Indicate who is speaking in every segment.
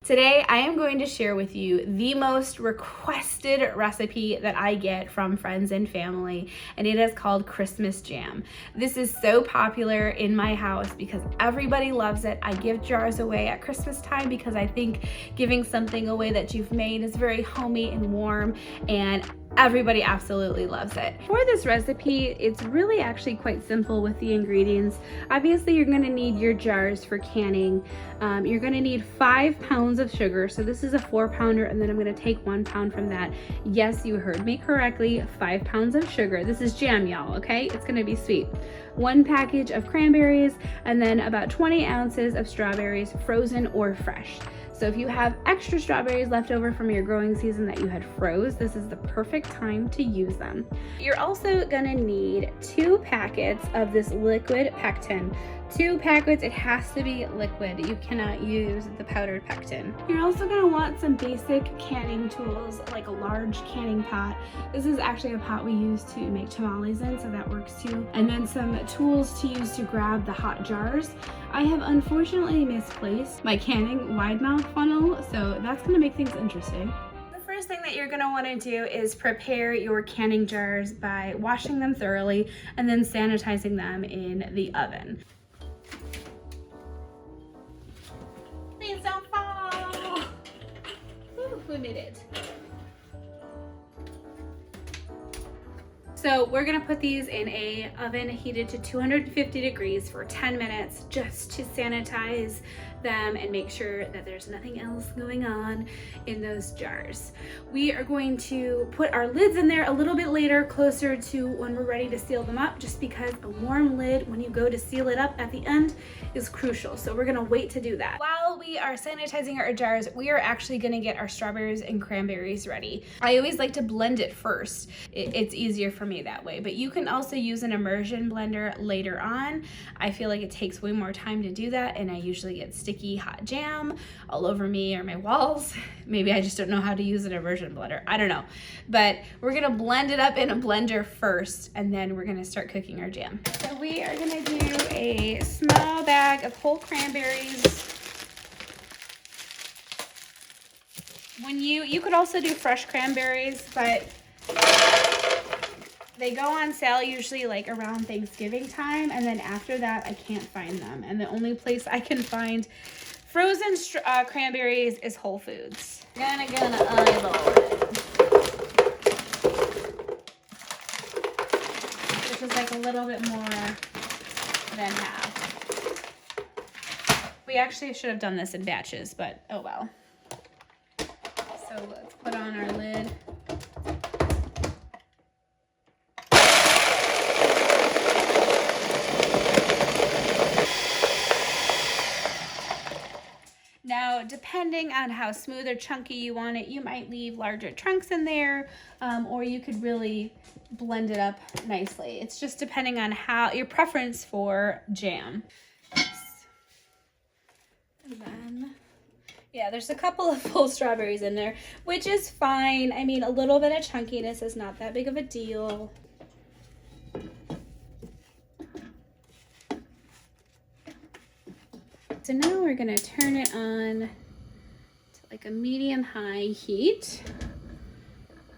Speaker 1: Today, I am going to share with you the most requested recipe that I get from friends and family, and it is called Christmas jam. This is so popular in my house because everybody loves it. I give jars away at Christmas time because I think giving something away that you've made is very homey and warm, and everybody absolutely loves it. For this recipe, it's really actually quite simple with the ingredients. Obviously, you're gonna need your jars for canning. You're gonna need 5 pounds of sugar. So this is a 4-pounder, and then I'm gonna take 1 pound from that. Yes, you heard me correctly, 5 pounds of sugar. This is jam, y'all, okay? It's gonna be sweet. 1 package of cranberries, and then about 20 ounces of strawberries, frozen or fresh. So if you have extra strawberries left over from your growing season that you had froze, this is the perfect time to use them. You're also gonna need 2 packets of this liquid pectin. 2 packets, it has to be liquid. You cannot use the powdered pectin. You're also gonna want some basic canning tools, like a large canning pot. This is actually a pot we use to make tamales in, so that works too. And then some tools to use to grab the hot jars. I have unfortunately misplaced my canning wide mouth funnel, so that's gonna make things interesting. The first thing that you're gonna wanna do is prepare your canning jars by washing them thoroughly and then sanitizing them in the oven. Please don't fall! Ooh, we made it. So we're gonna put these in a oven heated to 250 degrees for 10 minutes just to sanitize them and make sure that there's nothing else going on in those jars. We are going to put our lids in there a little bit later, closer to when we're ready to seal them up, just because a warm lid when you go to seal it up at the end is crucial. So we're gonna wait to do that. While we are sanitizing our jars, we are actually gonna get our strawberries and cranberries ready. I always like to blend it first. It's easier for me that way, but you can also use an immersion blender later on. I feel like it takes way more time to do that, and I usually get sticky hot jam all over me or my walls. Maybe I just don't know how to use an immersion blender. I don't know. But we're gonna blend it up in a blender first, and then we're gonna start cooking our jam. So we are gonna do a small bag of whole cranberries. When you could also do fresh cranberries, but they go on sale usually like around Thanksgiving time, and then after that I can't find them. And the only place I can find frozen cranberries is Whole Foods. Gonna eyeball it. Which is like a little bit more than half. We actually should have done this in batches, but oh well. So let's put on our lid. Now, depending on how smooth or chunky you want it, you might leave larger chunks in there, or you could really blend it up nicely. It's just depending on how your preference for jam. And then, yeah, there's a couple of full strawberries in there, which is fine. I mean, a little bit of chunkiness is not that big of a deal. So now we're gonna turn it on to like a medium-high heat,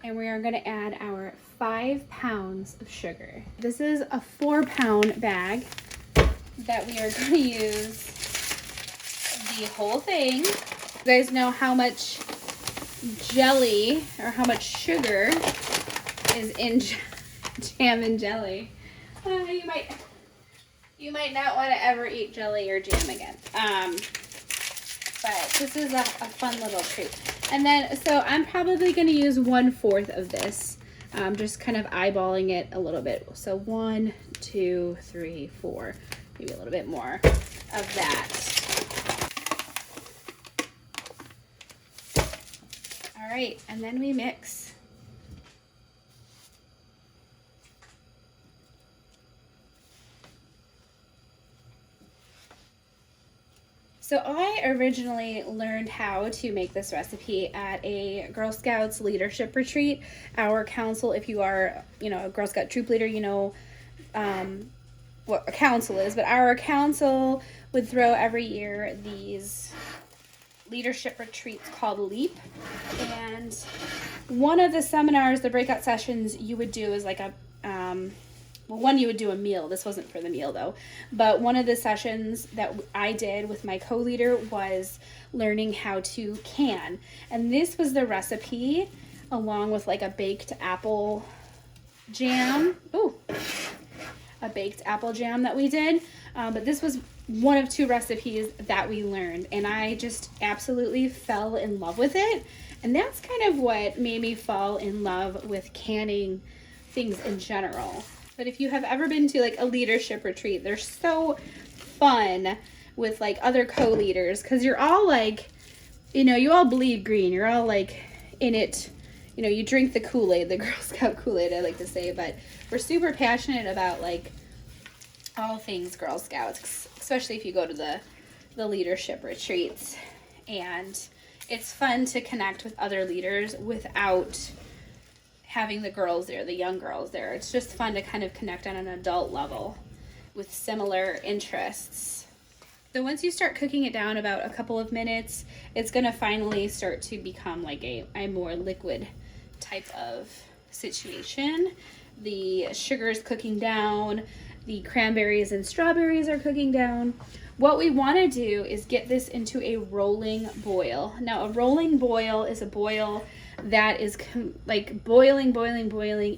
Speaker 1: and we are gonna add our 5 pounds of sugar. This is a 4-pound bag that we are gonna use the whole thing. You guys know how much jelly or how much sugar is in jam and jelly. You might not want to ever eat jelly or jam again. But this is a fun little treat. And then, so I'm probably going to use 1/4 of this. Just kind of eyeballing it a little bit. So 1, 2, 3, 4, maybe a little bit more of that. All right, and then we mix. So I originally learned how to make this recipe at a Girl Scouts leadership retreat. Our council, if you are, a Girl Scout troop leader, you know what a council is, but our council would throw every year these leadership retreats called LEAP. And one of the seminars, the breakout sessions you would do is like a, well, one you would do a meal. This wasn't for the meal though. But one of the sessions that I did with my co-leader was learning how to can. And this was the recipe along with like a baked apple jam. Ooh, a baked apple jam that we did. But this was one of 2 recipes that we learned, and I just absolutely fell in love with it. And that's kind of what made me fall in love with canning things in general. But if you have ever been to like a leadership retreat, they're so fun with like other co-leaders, because you're all like, you know, you all bleed green. You're all like in it, you know, you drink the Kool-Aid, the Girl Scout Kool-Aid, I like to say, but we're super passionate about like all things Girl Scouts, especially if you go to the leadership retreats. And it's fun to connect with other leaders without having the girls there, the young girls there. It's just fun to kind of connect on an adult level with similar interests. So once you start cooking it down about a couple of minutes, it's going to finally start to become like a more liquid type of situation. The sugar is cooking down, the cranberries and strawberries are cooking down. What we want to do is get this into a rolling boil. Now, a rolling boil is a boil that is like boiling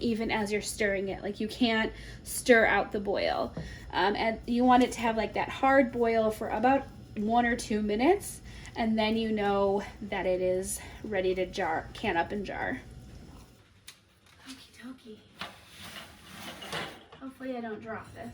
Speaker 1: even as you're stirring it. Like you can't stir out the boil. And you want it to have like that hard boil for about 1 or 2 minutes, and then you know that it is ready to can up and jar. Okie dokie. Hopefully I don't drop this.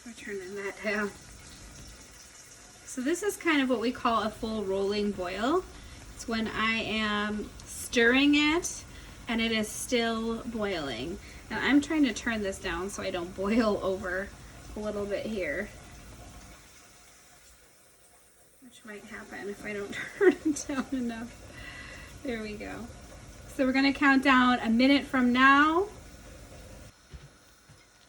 Speaker 1: We're turning that down. So this is kind of what we call a full rolling boil. It's when I am stirring it and it is still boiling. Now I'm trying to turn this down so I don't boil over a little bit here, which might happen if I don't turn it down enough. There we go. So we're gonna count down a minute from now.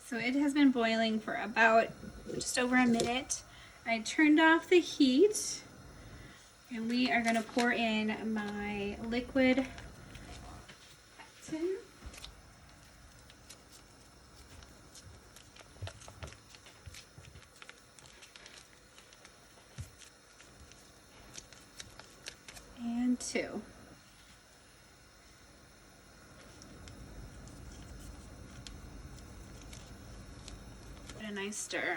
Speaker 1: So it has been boiling for about just over a minute. I turned off the heat, and we are gonna pour in my liquid pectin. And 2. A nice stir.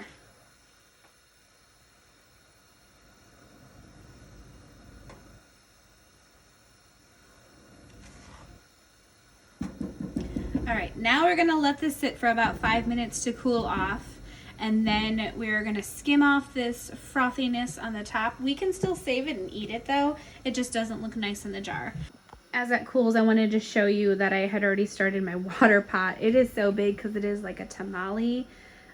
Speaker 1: All right, now we're gonna let this sit for about 5 minutes to cool off, and then we're gonna skim off this frothiness on the top. We can still save it and eat it though, it just doesn't look nice in the jar. As that cools, I wanted to show you that I had already started my water pot. It is so big because it is like a tamale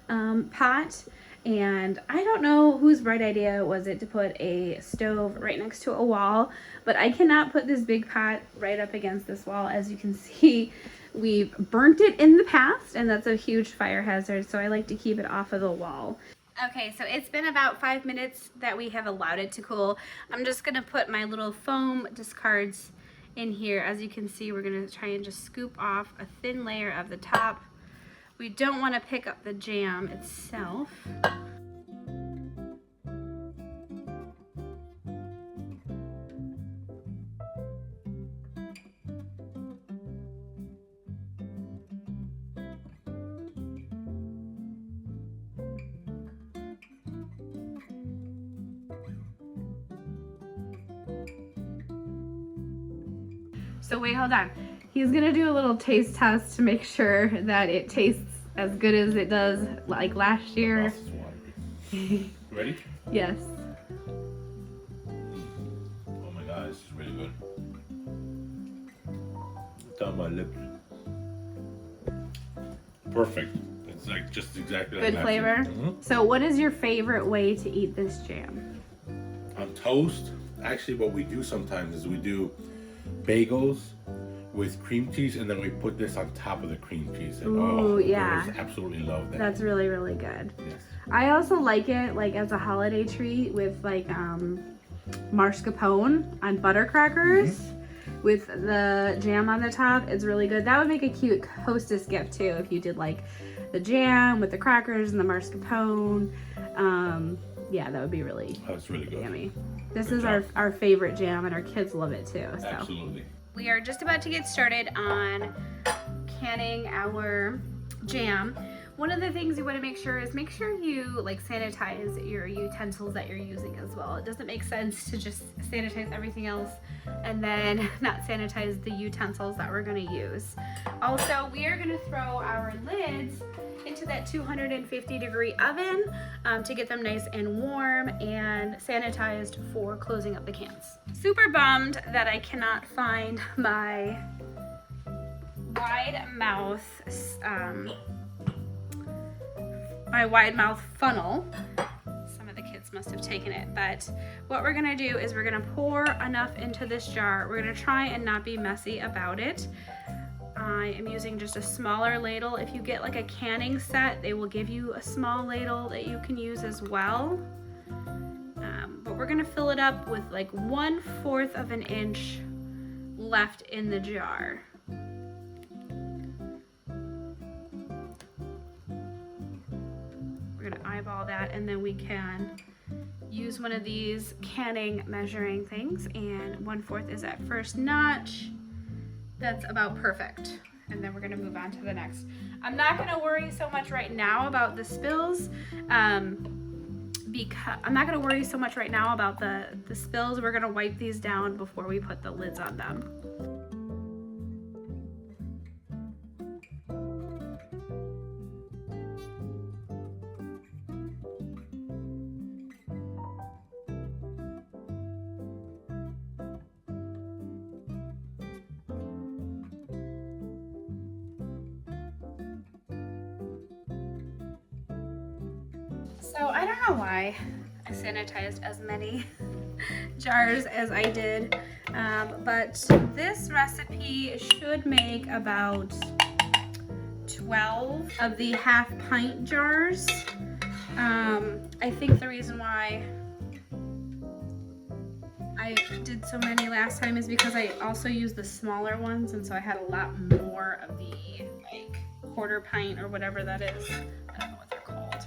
Speaker 1: pot, and I don't know whose bright idea was it to put a stove right next to a wall, but I cannot put this big pot right up against this wall. As you can see, we've burnt it in the past, and that's a huge fire hazard, so I like to keep it off of the wall. Okay, so it's been about 5 minutes that we have allowed it to cool. I'm just gonna put my little foam discards in here. As you can see, we're gonna try and just scoop off a thin layer of the top. We don't want to pick up the jam itself. So wait, hold on. He's gonna do a little taste test to make sure that it tastes as good as it does like last year.
Speaker 2: Ready?
Speaker 1: Yes.
Speaker 2: Oh my god, this is really good. It's on my lips. Perfect. It's It's like just exactly like
Speaker 1: Good
Speaker 2: last
Speaker 1: flavor.
Speaker 2: year. Mhm.
Speaker 1: So what is your favorite way to eat this jam?
Speaker 2: On toast, actually, what we do sometimes is we do bagels with cream cheese, and then we put this on top of the cream cheese. And,
Speaker 1: Ooh, yeah.
Speaker 2: girls absolutely love that.
Speaker 1: That's really, really good.
Speaker 2: Yes.
Speaker 1: I also like it like as a holiday treat with like mascarpone on butter crackers with the jam on the top. It's really good. That would make a cute hostess gift too if you did like the jam with the crackers and the mascarpone. Yeah, that would be really
Speaker 2: That's really good.
Speaker 1: yummy. This
Speaker 2: Good
Speaker 1: is
Speaker 2: job.
Speaker 1: our favorite jam, and our kids love it too. So
Speaker 2: Absolutely.
Speaker 1: we are just about to get started on canning our jam. One of the things you want to make sure you like sanitize your utensils that you're using as well. It doesn't make sense to just sanitize everything else and then not sanitize the utensils that we're going to use. Also, we are going to throw our lids into that 250-degree oven to get them nice and warm and sanitized for closing up the cans. Super bummed that I cannot find my wide mouth funnel. Some of the kids must have taken it, but what we're gonna do is we're gonna pour enough into this jar. We're gonna try and not be messy about it. I am using just a smaller ladle. If you get like a canning set, they will give you a small ladle that you can use as well. But we're gonna fill it up with like 1/4 of an inch left in the jar. We're gonna eyeball that, and then we can use one of these canning measuring things, and 1/4 is that first notch. That's about perfect. And then we're gonna move on to the next. I'm not gonna worry so much right now about the spills, because I'm not gonna worry so much right now about the spills. We're gonna wipe these down before we put the lids on them. So I don't know why I sanitized as many jars as I did, but this recipe should make about 12 of the 1/2 pint jars. I think the reason why I did so many last time is because I also used the smaller ones, and so I had a lot more of the like 1/4 pint or whatever that is. I don't know what they're called.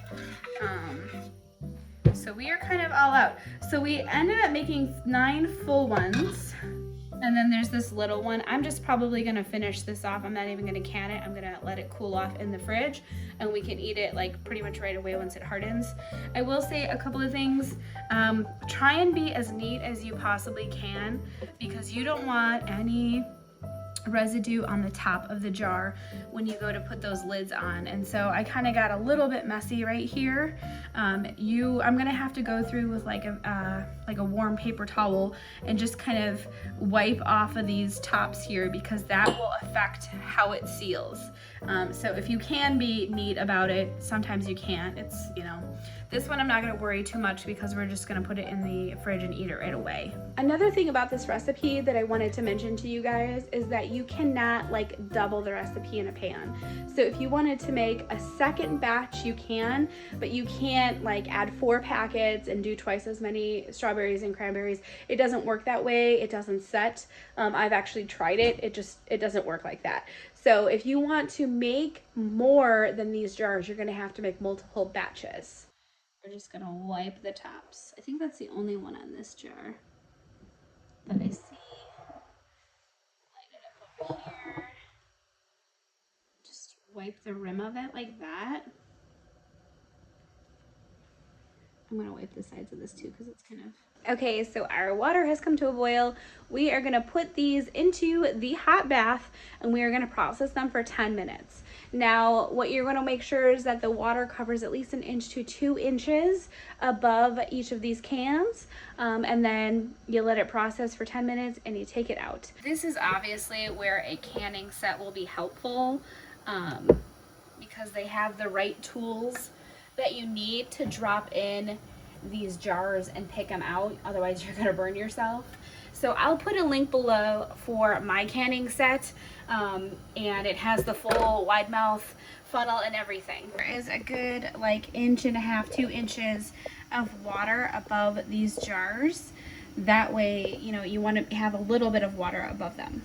Speaker 1: So we are kind of all out. So we ended up making 9 full ones, and then there's this little one. I'm just probably gonna finish this off. I'm not even gonna can it. I'm gonna let it cool off in the fridge, and we can eat it like pretty much right away once it hardens. I will say a couple of things. Try and be as neat as you possibly can, because you don't want any residue on the top of the jar when you go to put those lids on. And so I kind of got a little bit messy right here. I'm gonna have to go through with like a warm paper towel and just kind of wipe off of these tops here, because that will affect how it seals. So if you can be neat about it, sometimes you can't. It's, you know, this one I'm not gonna worry too much because we're just gonna put it in the fridge and eat it right away. Another thing about this recipe that I wanted to mention to you guys is that you cannot like double the recipe in a pan. So if you wanted to make a second batch, you can, but you can't like add 4 packets and do twice as many strawberries and cranberries. It doesn't work that way. It doesn't set. I've actually tried it. It doesn't work like that. So if you want to make more than these jars, you're gonna have to make multiple batches. We're just gonna wipe the tops. I think that's the only one on this jar that I see. Light it up over here. Just wipe the rim of it like that. I'm gonna wipe the sides of this too, because it's kind of... Okay, so our water has come to a boil. We are gonna put these into the hot bath, and we are gonna process them for 10 minutes. Now, what you're gonna make sure is that the water covers at least 1 inch to 2 inches above each of these cans, and then you let it process for 10 minutes and you take it out. This is obviously where a canning set will be helpful. because they have the right tools that you need to drop in these jars and pick them out. Otherwise you're gonna burn yourself. So I'll put a link below for my canning set, and it has the full wide mouth funnel and everything. There is a good like 1.5 to 2 inches of water above these jars. That way, you know, you want to have a little bit of water above them.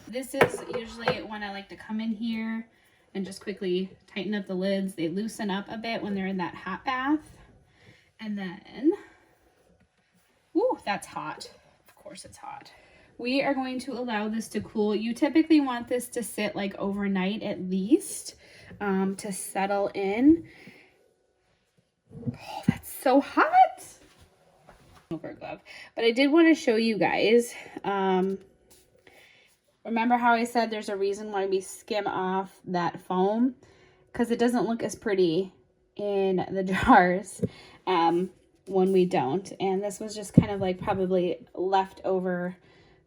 Speaker 1: This is usually when I like to come in here and just quickly tighten up the lids. They loosen up a bit when they're in that hot bath. And then, ooh, that's hot. Of course it's hot. We are going to allow this to cool. You typically want this to sit like overnight at least, to settle in. Oh, that's so hot. Over glove. But I did want to show you guys, remember how I said there's a reason why we skim off that foam? Because it doesn't look as pretty in the jars when we don't. And this was just kind of like probably leftover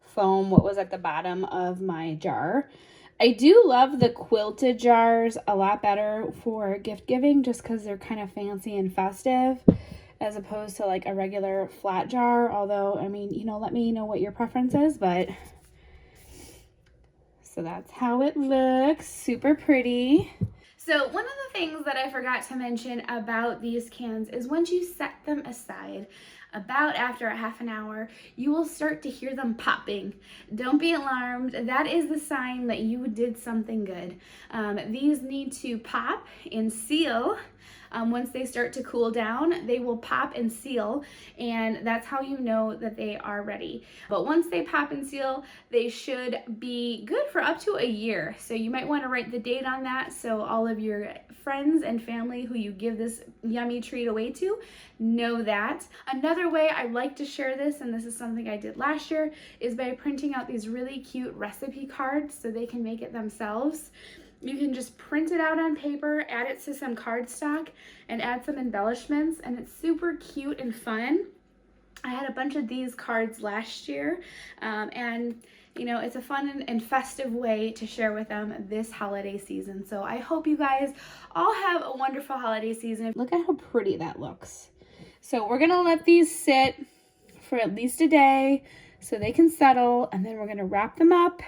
Speaker 1: foam, what was at the bottom of my jar. I do love the quilted jars a lot better for gift giving, just because they're kind of fancy and festive, as opposed to like a regular flat jar. Although, I mean, you know, let me know what your preference is, but so that's how it looks. Super pretty. So one of the things that I forgot to mention about these cans is once you set them aside, about after a half an hour, you will start to hear them popping. Don't be alarmed. That is the sign that you did something good. These need to pop and seal. Once they start to cool down, they will pop and seal, and that's how you know that they are ready. But once they pop and seal, they should be good for up to a year. So you might want to write the date on that so all of your friends and family who you give this yummy treat away to know that. Another way I like to share this, and this is something I did last year, is by printing out these really cute recipe cards so they can make it themselves. You can just print it out on paper, add it to some cardstock, and add some embellishments, and it's super cute and fun. I had a bunch of these cards last year, and you know, it's a fun and festive way to share with them this holiday season. So I hope you guys all have a wonderful holiday season. Look at how pretty that looks. So we're gonna let these sit for at least a day so they can settle, and then we're gonna wrap them up,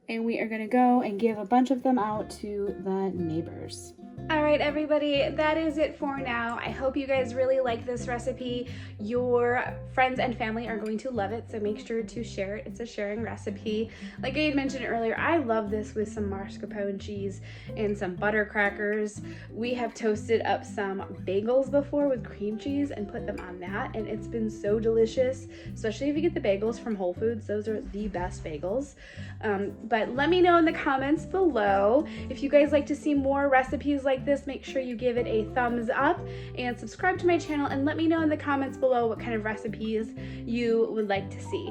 Speaker 1: and we are gonna go and give a bunch of them out to the neighbors. All right, everybody, that is it for now. I hope you guys really like this recipe. Your friends and family are going to love it, so make sure to share it. It's a sharing recipe. Like I had mentioned earlier, I love this with some mascarpone cheese and some butter crackers. We have toasted up some bagels before with cream cheese and put them on that, and it's been so delicious, especially if you get the bagels from Whole Foods. Those are the best bagels. But let me know in the comments below if you guys like to see more recipes like this. Make sure you give it a thumbs up and subscribe to my channel, and let me know in the comments below what kind of recipes you would like to see.